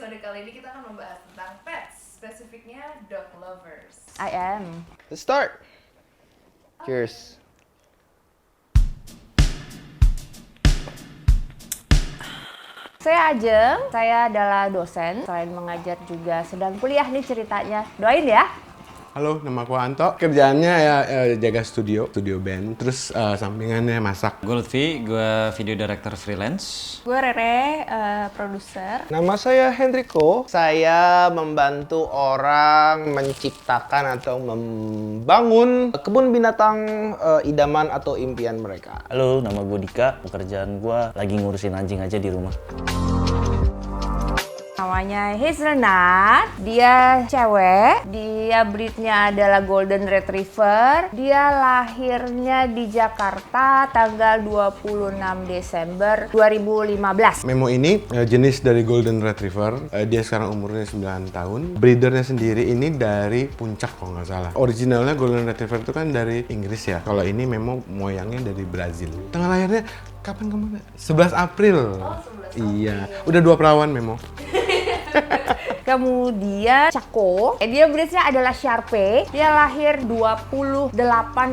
episode kali ini kita akan membahas tentang pets, spesifiknya dog lovers. I am. Let's start. Cheers. Saya Ajeng, saya adalah dosen, selain mengajar juga sedang kuliah nih ceritanya. Doain ya. Halo, nama aku Anto. Kerjaannya ya jaga studio band. Terus sampingannya masak. Gue Lutfi, gue video director freelance. Gue Rere, produser. Nama saya Hendriko. Saya membantu orang menciptakan atau membangun kebun binatang idaman atau impian mereka. Halo, nama gue Dika. Pekerjaan gue lagi ngurusin anjing aja di rumah. Namanya Hazelnut, dia cewek, dia breednya adalah Golden Retriever, dia lahirnya di Jakarta tanggal 26 Desember 2015. Memo ini jenis dari Golden Retriever. Dia sekarang umurnya 9 tahun. Breedernya sendiri ini dari Puncak kalau nggak salah. Originalnya Golden Retriever itu kan dari Inggris ya. Kalau ini Memo moyangnya dari Brazil. Tanggal lahirnya kapan kemana? 11 April. Oh, 11 April. Iya, udah 2 perawan Memo. Kemudian Chaco, dia breednya adalah Sharpei, dia lahir 28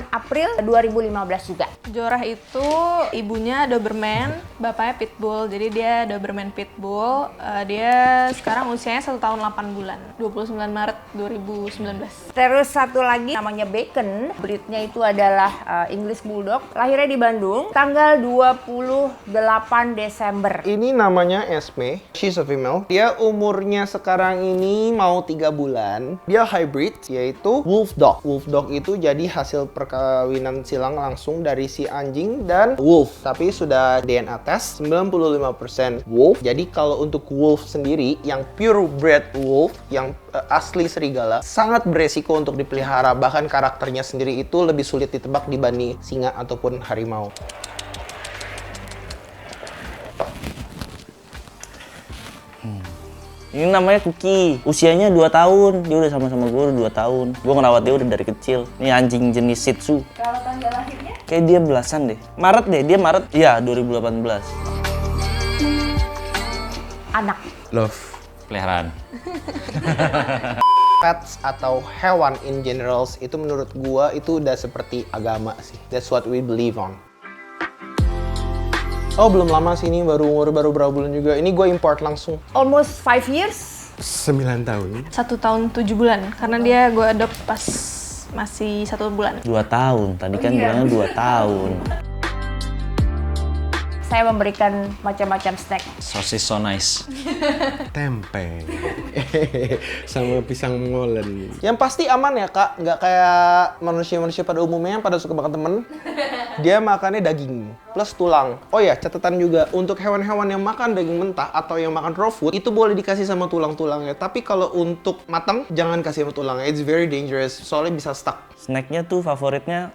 April 2015 juga. Jorah itu ibunya Doberman, bapaknya Pitbull. Jadi dia Doberman Pitbull. Dia sekarang usianya 1 tahun 8 bulan. 29 Maret 2019. Terus satu lagi namanya Bacon, breednya itu adalah English Bulldog, lahirnya di Bandung tanggal 28 Desember. Ini namanya Esme. She's a female. Dia umurnya sekarang ini mau 3 bulan. Dia hybrid, yaitu Wolf Dog. Wolf Dog itu jadi hasil perkawinan silang langsung dari si anjing dan wolf. Tapi sudah DNA test 95% wolf. Jadi kalau untuk wolf sendiri, yang purebred wolf, yang asli serigala, sangat beresiko untuk dipelihara. Bahkan karakternya sendiri itu lebih sulit ditebak dibanding singa ataupun harimau. Ini namanya Cookie. Usianya 2 tahun. Dia udah sama-sama gue 2 tahun. Gue ngerawat dia udah dari kecil. Ini anjing jenis Shih Tzu. Kalau tanggal lahirnya? Kayak dia belasan deh. Maret deh, dia Maret. Iya, 2018. Anak. Love. Peliharaan. Pets atau hewan in general itu menurut gua itu udah seperti agama sih. That's what we believe on. Oh, belum lama sih ini, baru berapa bulan juga. Ini gua import langsung. Almost 5 years. 9 tahun. 1 tahun 7 bulan. Karena dia gue adopt pas masih 1 bulan. 2 tahun. Tadi kan bilangnya 2 tahun. Saya memberikan macam-macam snack. Sosis so nice. Tempe. Sama pisang molen. Yang pasti aman ya, Kak. Nggak kayak manusia-manusia pada umumnya yang pada suka makan temen. Dia makannya daging plus tulang. Oh ya, catatan juga. Untuk hewan-hewan yang makan daging mentah atau yang makan raw food, itu boleh dikasih sama tulang-tulangnya. Tapi kalau untuk matang, jangan kasih sama tulangnya. It's very dangerous. Soalnya bisa stuck. Snacknya tuh favoritnya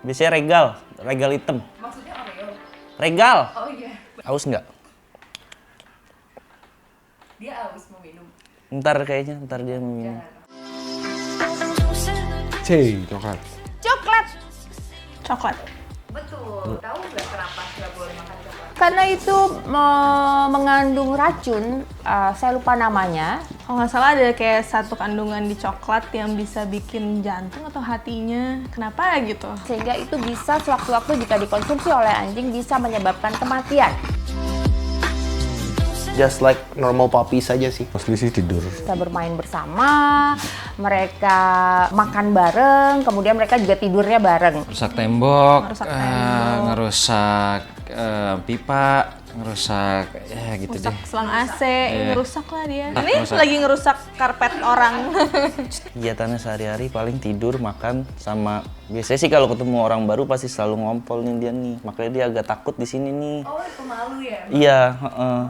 biasanya regal. Regal hitam. Maksudnya Oreo? Regal! Oh iya, Haus nggak? dia aus mau minum. Ntar kayaknya, ntar dia mau minum. Coklat. Coklat. Coklat. Betul. Tahu nggak kenapa nggak boleh makan coklat? Karena itu mengandung racun, saya lupa namanya. Kalau nggak salah ada kayak satu kandungan di coklat yang bisa bikin jantung atau hatinya. Kenapa gitu? Sehingga itu bisa sewaktu-waktu jika dikonsumsi oleh anjing bisa menyebabkan kematian. Just like normal puppy saja sih. Mostly sih tidur. Bisa bermain bersama, mereka makan bareng, kemudian mereka juga tidurnya bareng. Ngerusak tembok, Ngerusak tembok. ngerusak pipa, ngerusak ya gitu Rusak deh. selang AC, Iya. ngerusak lah dia. Ini Ngerusak. lagi ngerusak karpet orang. Kegiatannya sehari-hari paling tidur, makan, sama biasanya sih kalau ketemu orang baru pasti selalu ngompol nih dia nih. Makanya dia agak takut di sini nih. Oh, pemalu ya? Iya, heeh.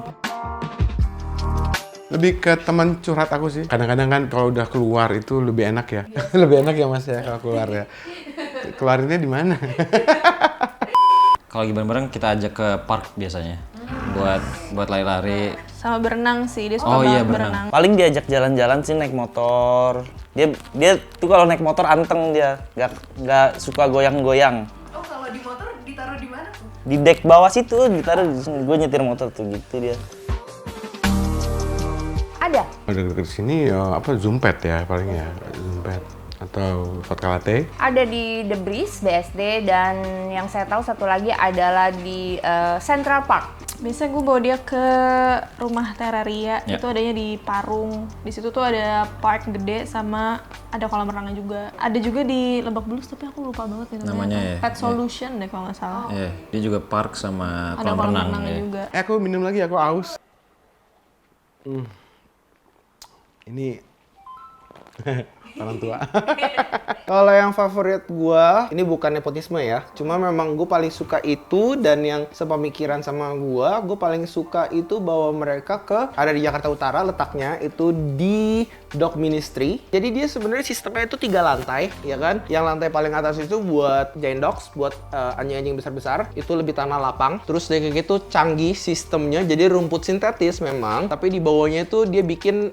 Lebih ke teman curhat aku sih. Kadang-kadang kan kalau udah keluar itu lebih enak ya. Lebih enak ya Mas ya kalau keluar ya. Keluarinnya di mana? Kalau lagi bareng-bareng kita ajak ke park biasanya. Buat lari-lari. Sama berenang sih, dia suka Oh iya, banget berenang. berenang. Paling diajak jalan-jalan sih naik motor. Dia tuh kalau naik motor anteng dia, nggak suka goyang-goyang. Oh, kalau di motor ditaruh di mana tuh? Di deck bawah situ ditaruh, gue nyetir motor tuh gitu dia. Ada. Deket-deket sini ya apa Zoompet ya paling ya, Zoompet atau vodka latte. Ada di The Breeze, BSD, dan yang saya tahu satu lagi adalah di Central Park. Biasanya gue bawa dia ke rumah Terraria, Ya. itu adanya di Parung. Di situ tuh ada park gede sama ada kolam renangnya juga. Ada juga di Lebak Bulus tapi aku lupa banget nih Namanya ya? Pet Solution deh kalau nggak salah. Iya, dia juga park sama Ada kolam kolam renang. renangnya ya. juga. Aku minum lagi, aku aus. Ini orang tua. Kalau yang favorit gua, ini bukan nepotisme ya, cuma memang gue paling suka itu, dan yang sepemikiran sama gua paling suka itu bawa mereka ada di Jakarta Utara, letaknya itu di Dog Ministry. Jadi dia sebenarnya sistemnya itu 3 lantai, ya kan? Yang lantai paling atas itu buat giant dogs, buat anjing-anjing besar-besar, itu lebih tanah lapang. Terus dia kayak gitu canggih sistemnya, jadi rumput sintetis memang, tapi di bawahnya itu dia bikin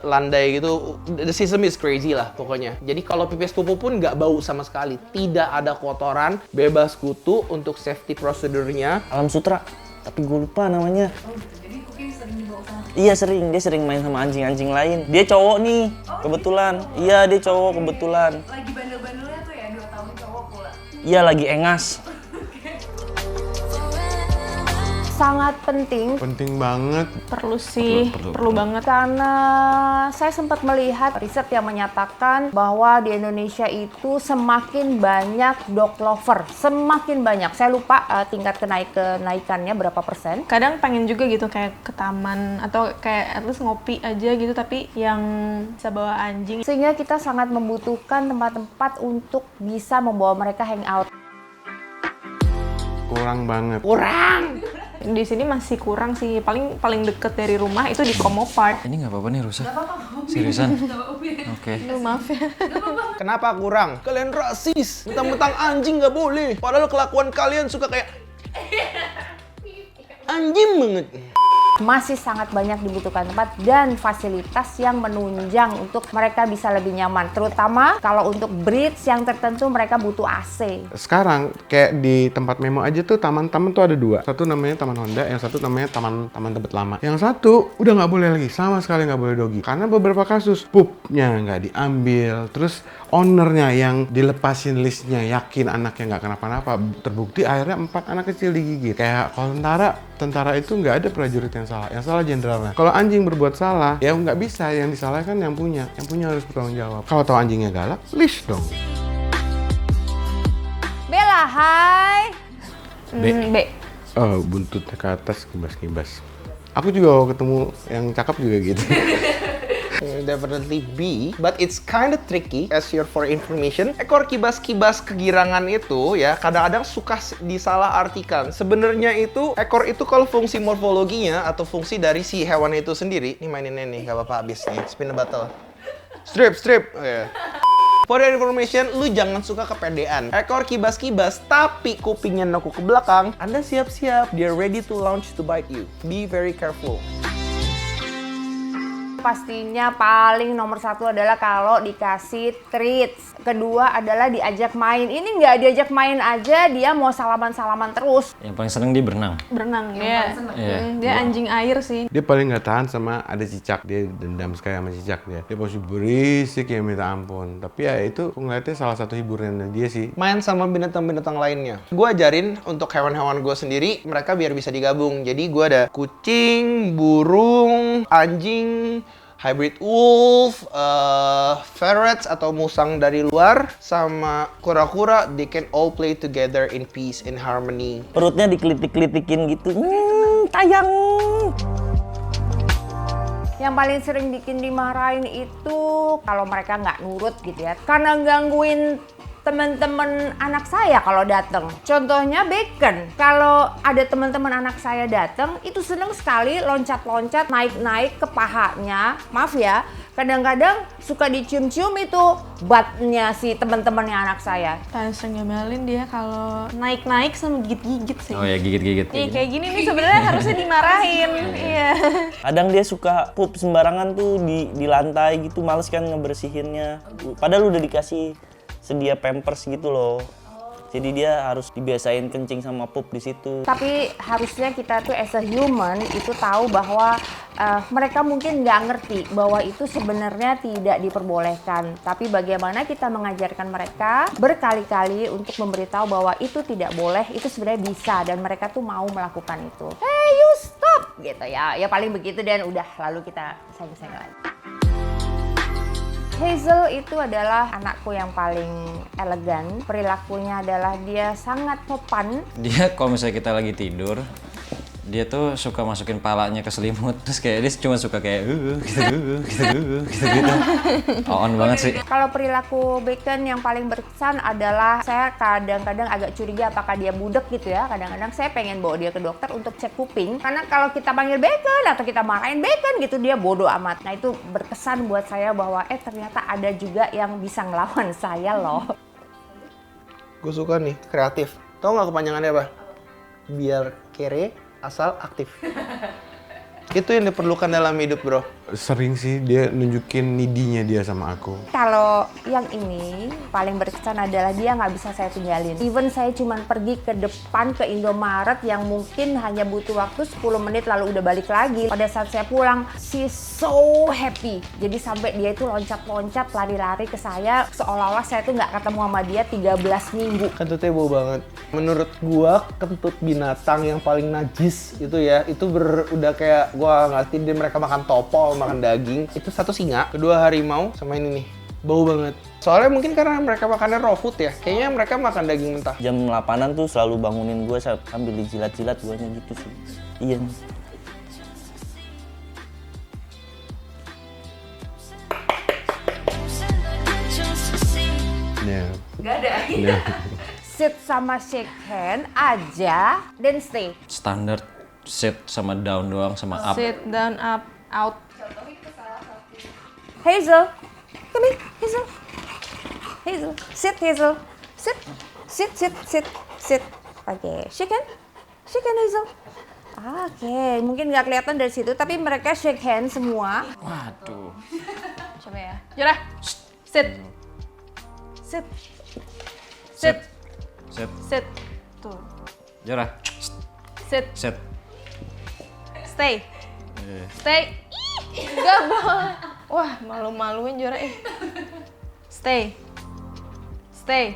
landai gitu. The system is crazy lah pokoknya. Jadi kalau pipis pupu pun nggak bau sama sekali, tidak ada kotoran, bebas kutu untuk safety prosedurnya. Alam Sutra, tapi gue lupa namanya. Jadi Cookie sering dibawa sama. Iya sering, dia sering main sama anjing-anjing lain. Dia cowok nih, kebetulan. Iya dia cowok kebetulan. Lagi bandel-bandelnya tuh ya, 2 tahun cowok pula. Iya lagi engas. Sangat penting Penting banget. Perlu sih, perlu banget. karena saya sempat melihat riset yang menyatakan bahwa di Indonesia itu semakin banyak dog lover, semakin banyak. Saya lupa tingkat kenaikannya berapa persen. Kadang pengen juga gitu kayak ke taman atau kayak at least ngopi aja gitu tapi yang bisa bawa anjing. Sehingga kita sangat membutuhkan tempat-tempat untuk bisa membawa mereka hangout. Kurang banget. Di sini masih kurang sih, paling deket dari rumah itu di Como Park. Ini nggak apa-apa nih rusak. Seriusan? Oke. Aduh, maaf ya. Kenapa kurang? Kalian rasis, mentang-mentang anjing nggak boleh. Padahal kelakuan kalian suka kayak anjing banget. Masih sangat banyak dibutuhkan tempat dan fasilitas yang menunjang untuk mereka bisa lebih nyaman. Terutama kalau untuk breeds yang tertentu mereka butuh AC. Sekarang kayak di tempat Memo aja tuh taman-taman tuh ada 2. Satu namanya Taman Honda, yang satu namanya Taman Tebet Lama. Yang satu udah nggak boleh lagi, sama sekali nggak boleh doggy. Karena beberapa kasus pupnya nggak diambil, terus ownernya yang dilepasin listnya yakin anaknya nggak kenapa-napa, terbukti akhirnya 4 anak kecil digigit. Kayak kalau tentara itu nggak ada prajurit yang salah jenderalnya. Kalau anjing berbuat salah, ya nggak bisa, yang disalahkan yang punya harus bertanggung jawab. Kalau tahu anjingnya galak, leash dong. Bella, hai. B. Oh, buntutnya ke atas, kibas-kibas. Aku juga ketemu yang cakep juga gitu. Definitely B, but it's kind of tricky. As your for information, ekor kibas-kibas kegirangan itu ya kadang-kadang suka disalahartikan. Sebenarnya itu ekor itu kalau fungsi morfologinya atau fungsi dari si hewan itu sendiri. Nih maininnya nih, gak apa-apa habis nih. Spin the battle. Strip. Oh, yeah. For your information, lu jangan suka kepedean. Ekor kibas-kibas tapi kupingnya nekuk ke belakang. Anda siap-siap, they're ready to launch to bite you. Be very careful. Pastinya paling nomor 1 adalah kalau dikasih treats. Kedua adalah diajak main. Ini nggak diajak main aja, dia mau salaman-salaman terus. Yang paling seneng dia berenang. Berenang dia. Iya. Dia anjing air sih. Dia paling nggak tahan sama ada cicak, dia dendam sekali sama cicak dia. Dia pasti berisik ya minta ampun. Tapi ya itu aku ngeliatnya salah satu hiburan dia sih. Main sama binatang-binatang lainnya. Gue ajarin untuk hewan-hewan gue sendiri, mereka biar bisa digabung. Jadi gue ada kucing, burung, anjing, hybrid wolf, ferrets atau musang dari luar, sama kura-kura. They can all play together in peace, in harmony. Perutnya dikelitik-kelitikin gitu. Tayang. Yang paling sering bikin dimarahin itu kalau mereka nggak nurut gitu ya. Karena gangguin teman-teman anak saya kalau datang. Contohnya Bacon. Kalau ada teman-teman anak saya datang, itu seneng sekali loncat-loncat, naik-naik ke pahanya. Maaf ya, kadang-kadang suka dicium-cium itu buttnya si teman-temannya anak saya. Paling sering nyomelin dia kalau naik-naik sama gigit-gigit sih. Oh ya, gigit-gigit. Iya kayak gini nih sebenarnya harusnya dimarahin. Iya. Kadang dia suka pup sembarangan tuh di lantai gitu, males kan ngebersihinnya. Padahal udah dikasih sedia pampers gitu loh. Jadi dia harus dibiasain kencing sama pup di situ. Tapi harusnya kita tuh as a human itu tahu bahwa mereka mungkin nggak ngerti bahwa itu sebenarnya tidak diperbolehkan. Tapi bagaimana kita mengajarkan mereka berkali-kali untuk memberitahu bahwa itu tidak boleh, itu sebenarnya bisa dan mereka tuh mau melakukan itu. Hey, you stop gitu ya. Ya paling begitu dan udah lalu kita sayang-sayang lagi. Hazel itu adalah anakku yang paling elegan. Perilakunya adalah dia sangat sopan. Dia kalau misalnya kita lagi tidur, dia tuh suka masukin palanya ke selimut, terus kayak dia cuma suka kayak gitu. On banget sih. Kalau perilaku Bacon yang paling berkesan adalah saya kadang-kadang agak curiga apakah dia budek gitu ya. Kadang-kadang saya pengen bawa dia ke dokter untuk cek kuping. Karena kalau kita panggil Bacon atau kita marahin Bacon gitu dia bodoh amat. Nah itu berkesan buat saya bahwa ternyata ada juga yang bisa ngelawan saya loh. Gue suka nih, kreatif. Tahu nggak kepanjangannya apa? Biar kere, asal aktif. Itu yang diperlukan dalam hidup, bro. Sering sih dia nunjukin nidinya dia sama aku. Kalau yang ini paling berkesan adalah dia nggak bisa saya tinggalin. Even saya cuma pergi ke depan ke Indomaret yang mungkin hanya butuh waktu 10 menit lalu udah balik lagi. Pada saat saya pulang, she's so happy. Jadi sampai dia itu loncat-loncat, lari-lari ke saya. Seolah-olah saya tuh nggak ketemu sama dia 13 minggu. Kentutnya bau banget. Menurut gua, kentut binatang yang paling najis itu ya, itu udah kayak gua ngerti dia mereka makan topol, makan daging. Itu satu singa, kedua harimau, sama ini nih. Bau banget. Soalnya mungkin karena mereka makannya raw food ya. Kayaknya mereka makan daging mentah. Jam 8-an tuh selalu bangunin gue sambil dijilat-jilat guanya gitu sih. Iya nih. Ya. Gak ada. Ya. Sit sama shake hand aja, then stay. Standar sit sama down doang sama up. Sit, down, up, out. Hazel, come here, Hazel. Hazel, sit Hazel. Sit, sit, sit, sit, sit. Oke, shake hand Hazel. Oke, mungkin nggak kelihatan dari situ, tapi mereka shake hand semua. Waduh. Coba ya. Jora, sit. Sit. Sit. Sit. Sit. Tuh. Jora. Sit. Sit. Stay. Stay. Ih, nggak boleh. Wah, malu-maluin Jora Stay. Stay.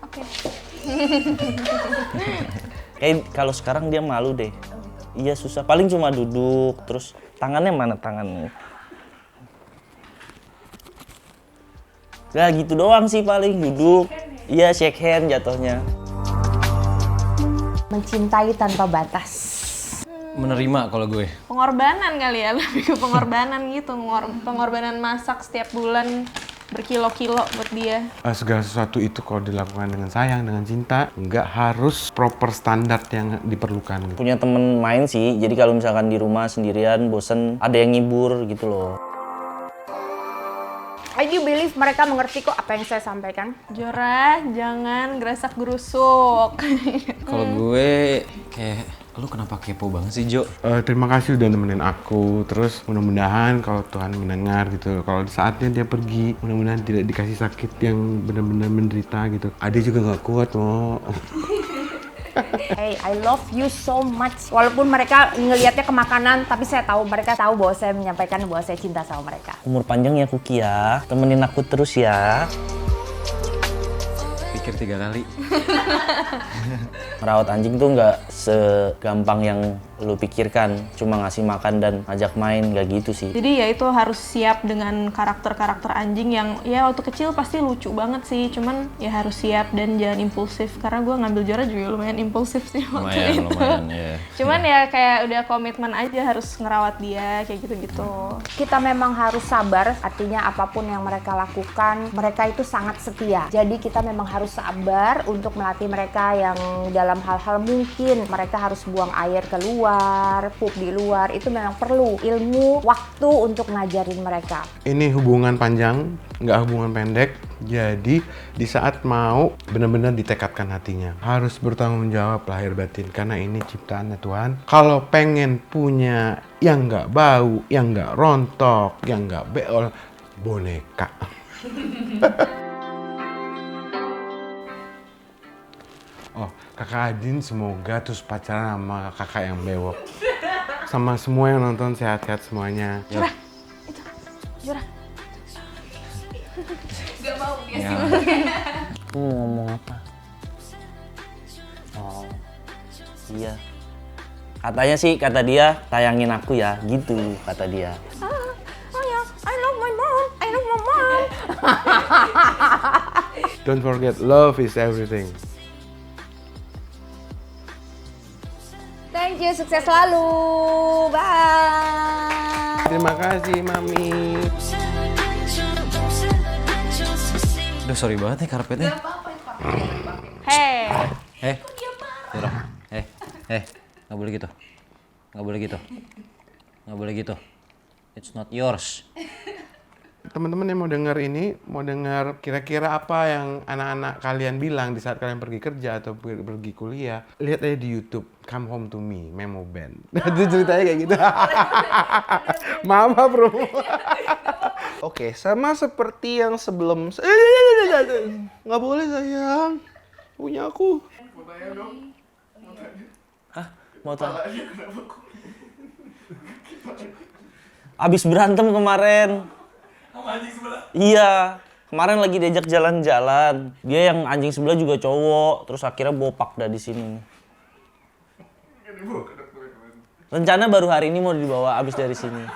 Oke. Kayak kalau sekarang dia malu deh. Iya susah. Paling cuma duduk, terus tangannya mana tangannya? Nah gitu doang sih paling duduk. Iya shake hand jatuhnya. Mencintai tanpa batas. Menerima kalau gue. Pengorbanan kali ya, lebih ke pengorbanan gitu. Pengorbanan masak setiap bulan berkilo-kilo buat dia. Segala sesuatu itu kalau dilakukan dengan sayang, dengan cinta, nggak harus proper standar yang diperlukan. Gitu. Punya temen main sih, jadi kalau misalkan di rumah sendirian bosen, ada yang ngibur gitu loh. I do believe mereka mengerti kok apa yang saya sampaikan. Jora, jangan gerasak gerusuk. Kalau gue kayak lu kenapa kepo banget sih, Jo? Terima kasih udah nemenin aku. Terus mudah-mudahan kalau Tuhan mendengar gitu, kalau saatnya dia pergi, mudah-mudahan tidak dikasih sakit yang benar-benar menderita gitu. Ade juga nggak kuat mau. Hey, I love you so much. Walaupun mereka ngelihatnya ke makanan, tapi saya tahu mereka tahu bahwa saya menyampaikan bahwa saya cinta sama mereka. Umur panjang ya Kuki ya, temenin aku terus ya. Pikir 3 kali. Merawat anjing tuh nggak segampang yang lu pikirkan, cuma ngasih makan dan ajak main, nggak gitu sih. Jadi ya itu harus siap dengan karakter-karakter anjing yang ya waktu kecil pasti lucu banget sih, cuman ya harus siap dan jangan impulsif, karena gue ngambil Jora juga lumayan impulsif sih waktu itu. Lumayan, ya. Cuman ya kayak udah komitmen aja harus ngerawat dia kayak gitu-gitu. Kita memang harus sabar, artinya apapun yang mereka lakukan, mereka itu sangat setia. Jadi kita memang harus sabar untuk melatih mereka yang dalam hal-hal mungkin mereka harus buang air keluar, pup di luar, itu memang perlu ilmu, waktu untuk ngajarin mereka. Ini hubungan panjang, nggak hubungan pendek. Jadi di saat mau benar-benar ditekadkan hatinya. Harus bertanggung jawab lahir batin karena ini ciptaannya Tuhan. Kalau pengen punya yang nggak bau, yang nggak rontok, yang nggak beol, boneka. Oh, kakak Adin semoga terus pacaran sama kakak yang bewok. Sama semua yang nonton sehat-sehat semuanya. Jurah, itu, Jurah. Gak mau dia Ya. Aku mau ngomong apa? Oh, iya. Katanya sih, kata dia, tayangin aku ya, gitu kata dia. Sayang, I love my mom, I love my mom. Don't forget, love is everything. Thank you, sukses selalu. Bye. Terima kasih, Mami. Udah sorry banget nih karpetnya. Gak apa-apa itu karpetnya dipakai. Hei, Yura. Nggak boleh gitu. Nggak boleh gitu. Nggak boleh gitu. It's not yours. Teman-teman yang mau dengar ini, mau dengar kira-kira apa yang anak-anak kalian bilang di saat kalian pergi kerja atau pergi kuliah, lihat aja di YouTube, Come Home to Me, Memo Band. Itu ceritanya kayak gitu. Mama bro. Oke, sama seperti yang sebelum... Nggak boleh sayang. Punya aku. Mau tanya? Abis berantem kemarin. Sama anjing sebelah? Iya. Kemarin lagi diajak jalan-jalan. Dia yang anjing sebelah juga cowok. Terus akhirnya bopak dah di sini. Rencana baru hari ini mau dibawa abis dari sini.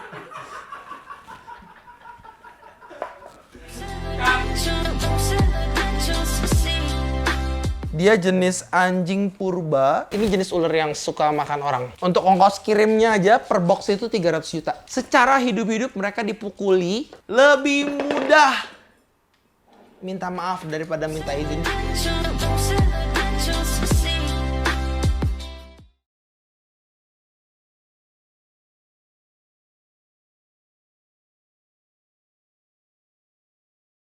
Dia jenis anjing purba. Ini jenis ular yang suka makan orang. Untuk ongkos kirimnya aja per box itu 300 juta. Secara hidup-hidup mereka dipukuli lebih mudah minta maaf daripada minta izin.